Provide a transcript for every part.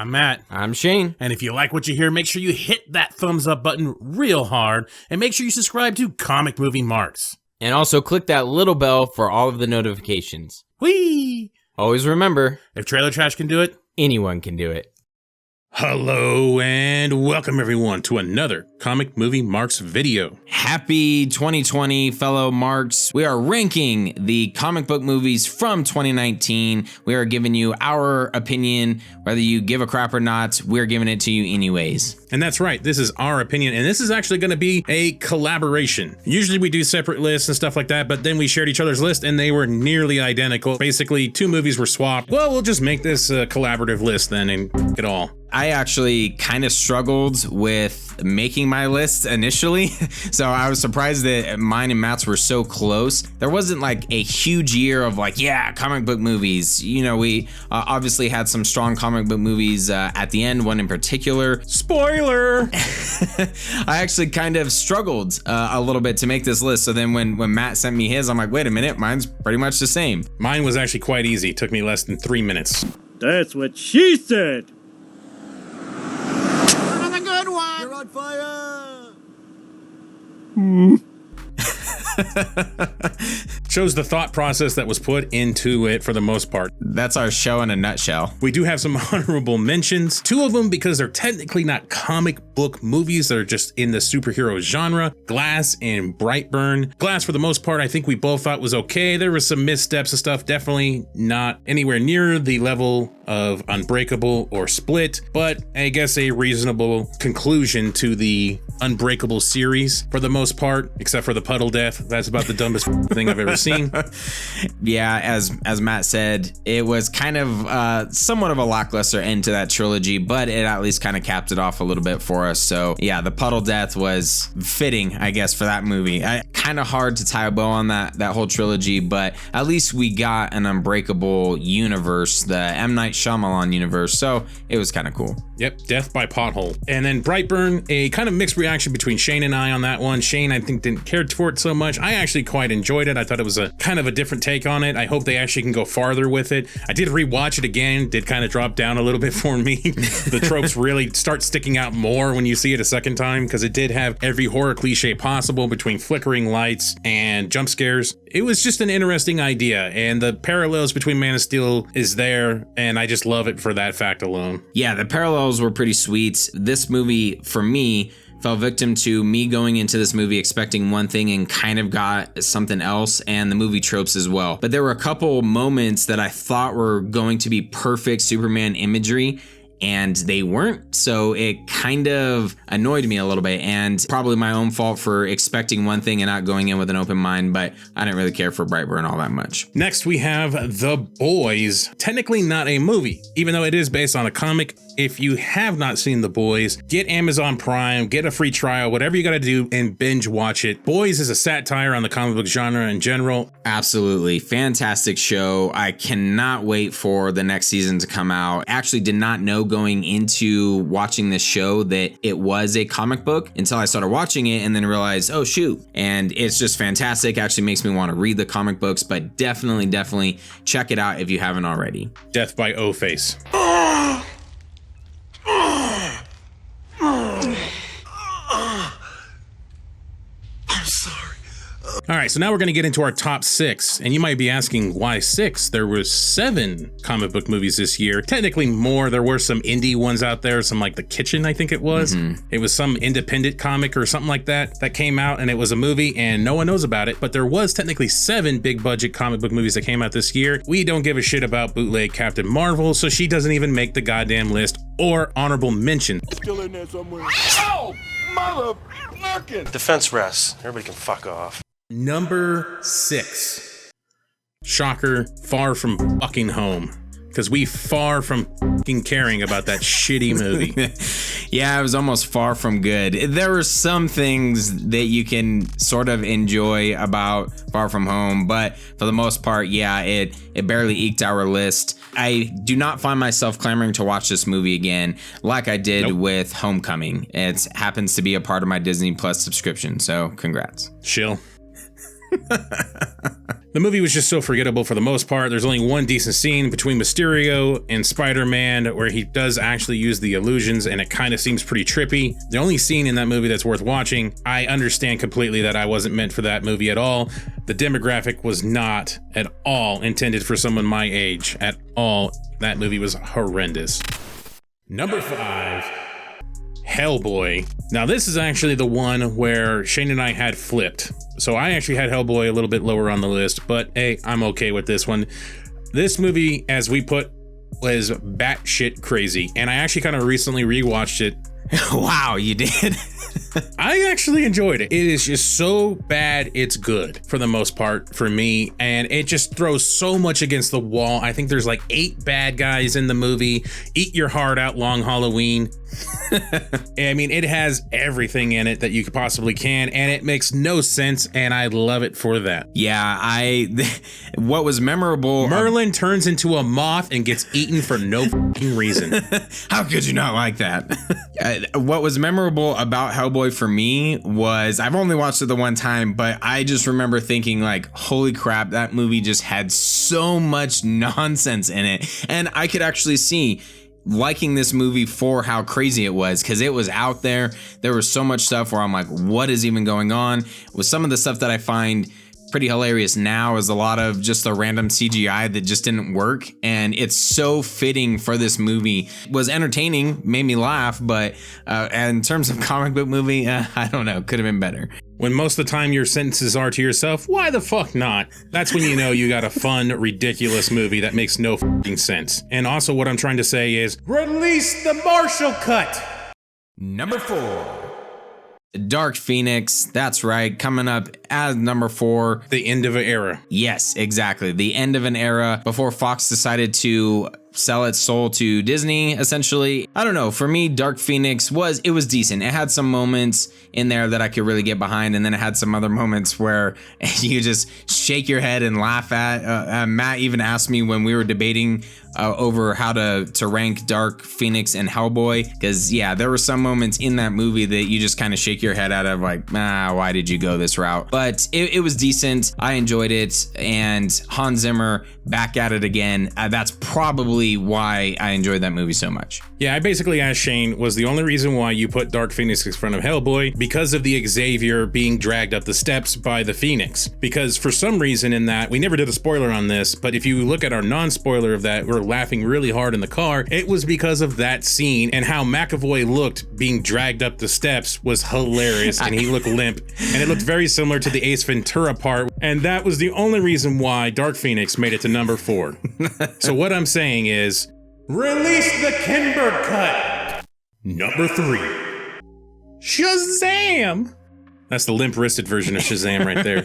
I'm Matt. I'm Shane. And if you like what you hear, make sure you hit that thumbs up button real hard, and make sure you subscribe to Comic Movie Marks. And also click that little bell for all of the notifications. Whee! Always remember, If Trailer Trash can do it, anyone can do it. hello and welcome everyone to another Comic Movie Marks video. Happy 2020, fellow Marks. We are ranking the comic book movies from 2019. We are giving you our opinion. Whether you give a crap or not, we're giving it to you anyways. And that's right, this is our opinion, and this is actually going to be a collaboration. Usually we do separate lists and stuff like that, but then we shared each other's list and they were nearly identical. Basically, two movies were swapped. Well, we'll just make this a collaborative list then and it all. I actually kind of struggled with making my list initially, so I was surprised that mine and Matt's were so close. There wasn't like a huge year of like, yeah, comic book movies. You know, we obviously had some strong comic book movies at the end, one in particular. Spoiler! I actually kind of struggled a little bit to make this list, so then when Matt sent me his, I'm like, wait a minute, mine's pretty much the same. Mine was actually quite easy. It took me less than 3 minutes. That's what she said. Another good one! You're on fire! Shows the thought process that was put into it for the most part. That's our show in a nutshell. We do have some honorable mentions, 2 of them because they're technically not comic book movies, they're just in the superhero genre. Glass and Brightburn. Glass, for the most part, I think we both thought was okay. There was some missteps and stuff, definitely not anywhere near the level of Unbreakable or Split, but I guess a reasonable conclusion to the Unbreakable series for the most part, except for the puddle death. That's about the dumbest thing I've ever seen. Yeah, as Matt said, it was kind of somewhat of a lackluster end to that trilogy, but it at least kind of capped it off a little bit for us. So yeah, the puddle death was fitting, I guess, for that movie. Kind of hard to tie a bow on that whole trilogy, but at least we got an Unbreakable universe, the M. Night Shyamalan universe, so it was kind of cool. Yep, death by pothole. And then Brightburn, a kind of mixed reaction between Shane and I on that one. Shane, I think, didn't care for it so much. I actually quite enjoyed it. I thought it was a kind of a different take on it. I hope they actually can go farther with it. I did rewatch it again, did kind of drop down a little bit for me. The tropes really start sticking out more when you see it a second time, because it did have every horror cliche possible between flickering lights and jump scares. It was just an interesting idea, and the parallels between Man of Steel is there, and I just love it for that fact alone. Yeah, the parallels were pretty sweet. This movie, for me, fell victim to me going into this movie expecting one thing and kind of got something else, and the movie tropes as well. But there were a couple moments that I thought were going to be perfect Superman imagery, and they weren't, so it kind of annoyed me a little bit, and probably my own fault for expecting one thing and not going in with an open mind, but I didn't really care for Brightburn all that much. Next, we have The Boys. Technically not a movie, even though it is based on a comic. If you have not seen The Boys, get Amazon Prime, get a free trial, whatever you gotta do, and binge watch it. Boys is a satire on the comic book genre in general. Absolutely. Fantastic show. I cannot wait for the next season to come out. Actually did not know going into watching this show that it was a comic book until I started watching it and then realized, oh shoot. And it's just fantastic. Actually makes me want to read the comic books, but definitely check it out if you haven't already. Death by O-Face. All right, so now we're going to get into our top 6, and you might be asking why 6? There were 7 comic book movies this year. Technically more. There were some indie ones out there, some like The Kitchen, I think it was. It was some independent comic or something like that came out, and it was a movie, and no one knows about it. But there was technically 7 big budget comic book movies that came out this year. We don't give a shit about bootleg Captain Marvel, so she doesn't even make the goddamn list or honorable mention. Still in there somewhere. Oh, motherfucking! Defense rests. Everybody can fuck off. Number 6. Shocker, Far From Fucking Home. Because we far from fucking caring about that shitty movie. Yeah, it was almost far from good. There were some things that you can sort of enjoy about Far From Home, but for the most part, yeah, it barely eked our list. I do not find myself clamoring to watch this movie again like I did with Homecoming. It happens to be a part of my Disney Plus subscription, so congrats. Chill. The movie was just so forgettable for the most part. There's only one decent scene between Mysterio and Spider-Man where he does actually use the illusions, and it kind of seems pretty trippy. The only scene in that movie that's worth watching. I understand completely that I wasn't meant for that movie at all. The demographic was not at all intended for someone my age at all. That movie was horrendous. Number 5. Hellboy. Now this is actually the one where Shane and I had flipped. So I actually had Hellboy a little bit lower on the list, but hey, I'm okay with this one. This movie, as we put, was batshit crazy. And I actually kind of recently rewatched it. Wow, you did? I actually enjoyed it. It is just so bad, it's good for the most part for me. And it just throws so much against the wall. I think there's like 8 bad guys in the movie. Eat your heart out, Long Halloween. I mean, it has everything in it that you possibly can, and it makes no sense, and I love it for that. Yeah, what was memorable... Merlin turns into a moth and gets eaten for no reason. How could you not like that? What was memorable about Hellboy for me was, I've only watched it the one time, but I just remember thinking like, holy crap, that movie just had so much nonsense in it. And I could actually see liking this movie for how crazy it was, because it was out there. There was so much stuff where I'm like, what is even going on? With some of the stuff that I find pretty hilarious now is a lot of just the random CGI that just didn't work, and it's so fitting for this movie. It was entertaining, made me laugh, but in terms of comic book movie, I don't know, could have been better. When most of the time your sentences are to yourself, why the fuck not? That's when you know you got a fun, ridiculous movie that makes no fucking sense. And also what I'm trying to say is, release the Marshall Cut! Number 4. Dark Phoenix, that's right, coming up as number 4. The end of an era. Yes, exactly. The end of an era before Fox decided to sell its soul to Disney, essentially. I don't know, for me, Dark Phoenix was decent. It had some moments in there that I could really get behind, and then it had some other moments where you just shake your head and laugh at. Matt even asked me when we were debating over how to rank Dark Phoenix and Hellboy, because yeah, there were some moments in that movie that you just kind of shake your head out of like, why did you go this route? But it was decent. I enjoyed it, and Hans Zimmer back at it again. That's probably why I enjoyed that movie so much. Yeah, I basically asked Shane, was the only reason why you put Dark Phoenix in front of Hellboy because of the Xavier being dragged up the steps by the Phoenix? Because for some reason in that, we never did a spoiler on this, but if you look at our non-spoiler of that, we're laughing really hard in the car. It was because of that scene, and how McAvoy looked being dragged up the steps was hilarious, and he looked limp, and it looked very similar to the Ace Ventura part, and that was the only reason why Dark Phoenix made it to number 4. So what I'm saying is, release the Kinberg Cut! Number 3. Shazam! That's the limp-wristed version of Shazam right there.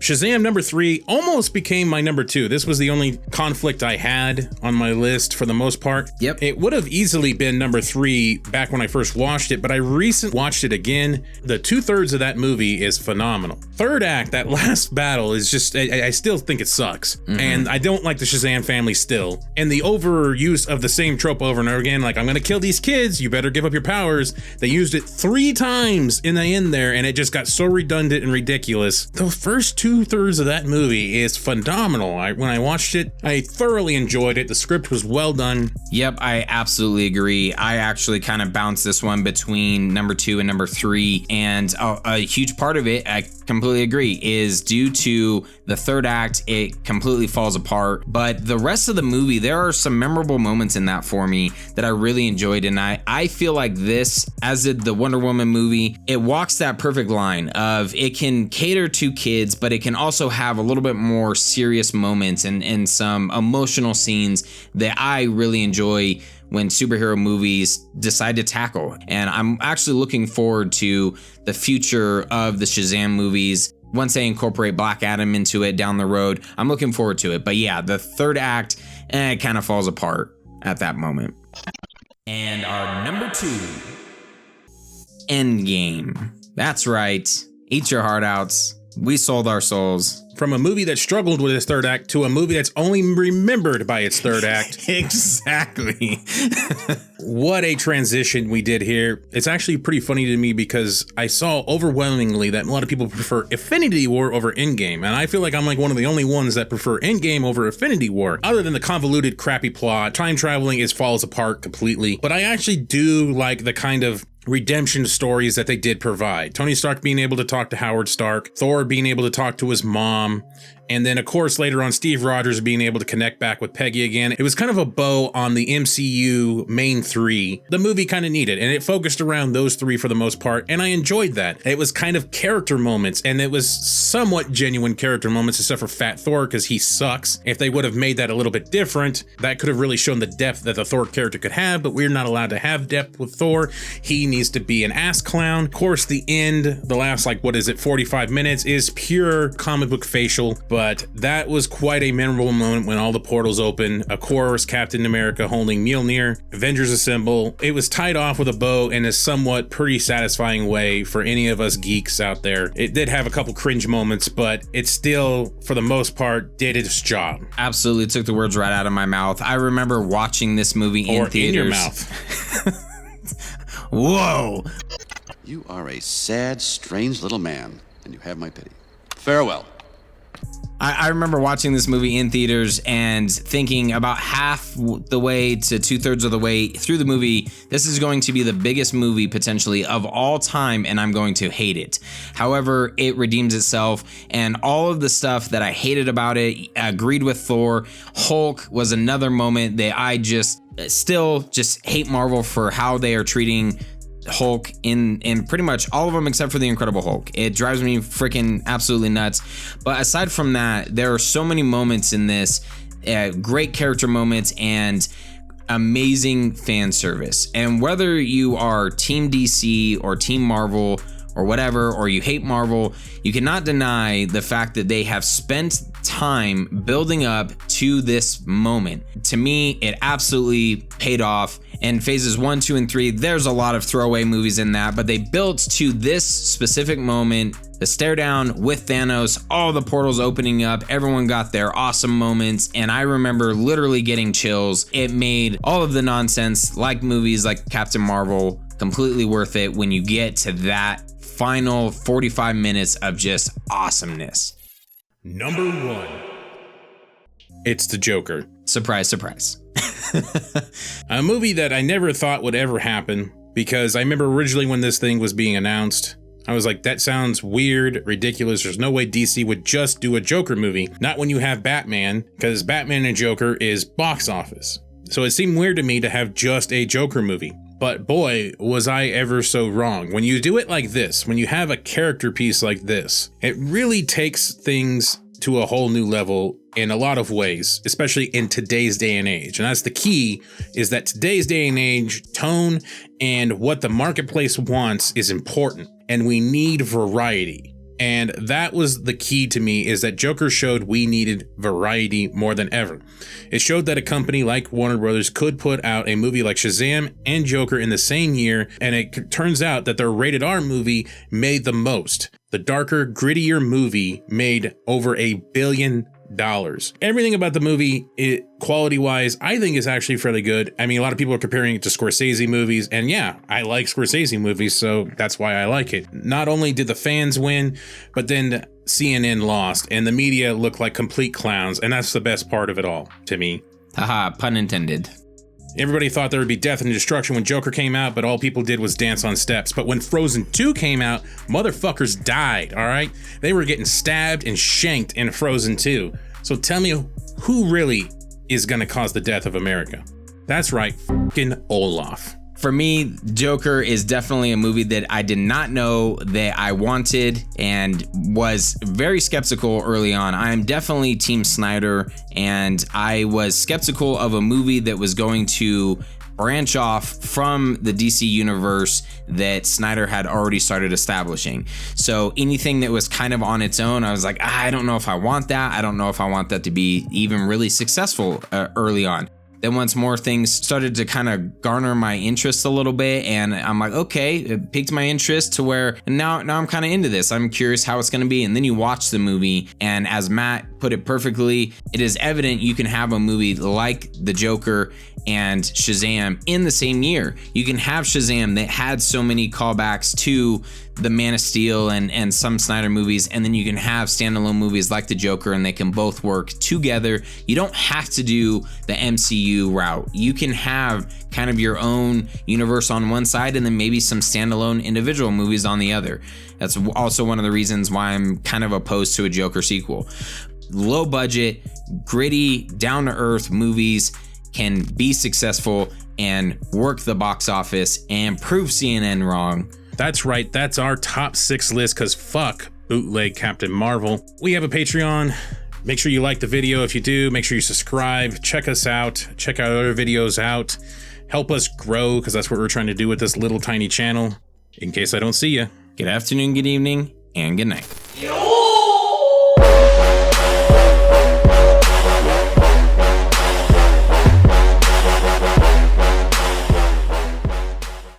Shazam number 3 almost became my number 2. This was the only conflict I had on my list for the most part. Yep. It would have easily been number 3 back when I first watched it, but I recently watched it again. The 2/3 of that movie is phenomenal. Third act, that last battle is just, I still think it sucks. Mm-hmm. And I don't like the Shazam family still. And the overuse of the same trope over and over again, like, I'm gonna kill these kids, you better give up your powers. They used it 3 times in the end there, and it just got so redundant and ridiculous. The first 2/3 of that movie is phenomenal. When I watched it, I thoroughly enjoyed it. The script was well done. Yep, I absolutely agree. I actually kind of bounced this one between number 2 and number 3, and a huge part of it, I completely agree, is due to the third act. It completely falls apart, but the rest of the movie, there are some memorable moments in that for me that I really enjoyed, and I feel like this, as did the Wonder Woman movie, it walks that perfect line of it can cater to kids, but it can also have a little bit more serious moments and some emotional scenes that I really enjoy when superhero movies decide to tackle. And I'm actually looking forward to the future of the Shazam movies. Once they incorporate Black Adam into it down the road, I'm looking forward to it. But yeah, the third act, it kind of falls apart at that moment. And our number 2, Endgame. That's right. Eat your heart out. We sold our souls. From a movie that struggled with its third act to a movie that's only remembered by its third act. Exactly. What a transition we did here. It's actually pretty funny to me because I saw overwhelmingly that a lot of people prefer Infinity War over Endgame, and I feel like I'm like one of the only ones that prefer Endgame over Infinity War. Other than the convoluted, crappy plot, time traveling falls apart completely, but I actually do like the kind of redemption stories that they did provide. Tony Stark being able to talk to Howard Stark, Thor being able to talk to his mom, and then of course later on Steve Rogers being able to connect back with Peggy again. It was kind of a bow on the MCU main three the movie kind of needed, and it focused around those three for the most part, and I enjoyed that. It was kind of character moments, and it was somewhat genuine character moments except for Fat Thor because he sucks. If they would have made that a little bit different, that could have really shown the depth that the Thor character could have, but we're not allowed to have depth with Thor. He needs to be an ass clown. Of course, the end, the last 45 minutes is pure comic book facial, but that was quite a memorable moment when all the portals open. Of course, Captain America holding Mjolnir, Avengers assemble. It was tied off with a bow in a somewhat pretty satisfying way for any of us geeks out there. It did have a couple cringe moments, but it still, for the most part, did its job. Absolutely took the words right out of my mouth. I remember watching this movie in theaters. In your mouth. Whoa. You are a sad, strange little man, and you have my pity. Farewell. I remember watching this movie in theaters and thinking about half the way to 2/3 of the way through the movie, this is going to be the biggest movie potentially of all time, and I'm going to hate it. However, it redeems itself, and all of the stuff that I hated about it, agreed with Thor. Hulk was another moment that I still hate Marvel for how they are treating Hulk in pretty much all of them except for the Incredible Hulk. It drives me freaking absolutely nuts. But aside from that, there are so many moments in this, great character moments and amazing fan service. And whether you are Team DC or Team Marvel or whatever, or you hate Marvel, you cannot deny the fact that they have spent time building up to this moment. To me, it absolutely paid off. And phases 1, 2, and 3, there's a lot of throwaway movies in that, but they built to this specific moment, the stare down with Thanos, all the portals opening up, everyone got their awesome moments, and I remember literally getting chills. It made all of the nonsense, like movies like Captain Marvel, completely worth it when you get to that final 45 minutes of just awesomeness. Number 1. It's the Joker. Surprise, surprise. A movie that I never thought would ever happen, because I remember originally when this thing was being announced, I was like, that sounds weird, ridiculous. There's no way DC would just do a Joker movie. Not when you have Batman, because Batman and Joker is box office. So it seemed weird to me to have just a Joker movie. But boy, was I ever so wrong. When you do it like this, when you have a character piece like this, it really takes things to a whole new level in a lot of ways, especially in today's day and age. And that's the key, is that today's day and age, tone and what the marketplace wants is important, and we need variety. And that was the key to me, is that Joker showed we needed variety more than ever. It showed that a company like Warner Brothers could put out a movie like Shazam and Joker in the same year, and it turns out that their rated R movie made the most. The darker, grittier movie made over $1 billion. Everything about the movie, quality-wise, I think is actually fairly good. I mean, a lot of people are comparing it to Scorsese movies, and yeah, I like Scorsese movies, so that's why I like it. Not only did the fans win, but then CNN lost, and the media looked like complete clowns, and that's the best part of it all, to me. Haha, pun intended. Everybody thought there would be death and destruction when Joker came out, but all people did was dance on steps. But when Frozen 2 came out, motherfuckers died, all right? They were getting stabbed and shanked in Frozen 2. So tell me, who really is gonna cause the death of America? That's right, fucking Olaf. For me, Joker is definitely a movie that I did not know that I wanted and was very skeptical early on. I am definitely Team Snyder, and I was skeptical of a movie that was going to branch off from the DC universe that Snyder had already started establishing. So anything that was kind of on its own, I was like, I don't know if I want that. I don't know if I want that to be even really successful early on. Then once more things started to kind of garner my interest a little bit, and I'm like, okay, it piqued my interest to where now I'm kind of into this. I'm curious how it's going to be. And then you watch the movie, and as Matt put it perfectly. It is evident you can have a movie like The Joker and Shazam in the same year. You can have Shazam that had so many callbacks to the Man of Steel and some Snyder movies, and then you can have standalone movies like The Joker, and they can both work together. You don't have to do the MCU route. You can have kind of your own universe on one side and then maybe some standalone individual movies on the other. That's also one of the reasons why I'm kind of opposed to a Joker sequel. Low budget, gritty, down to earth movies can be successful and work the box office and prove CNN wrong. That's right. That's our top 6 list, because fuck bootleg Captain Marvel. We have a Patreon. Make sure you like the video. If you do, make sure you subscribe. Check us out. Check our other videos out. Help us grow, because that's what we're trying to do with this little tiny channel. In case I don't see you. Good afternoon, good evening, and good night.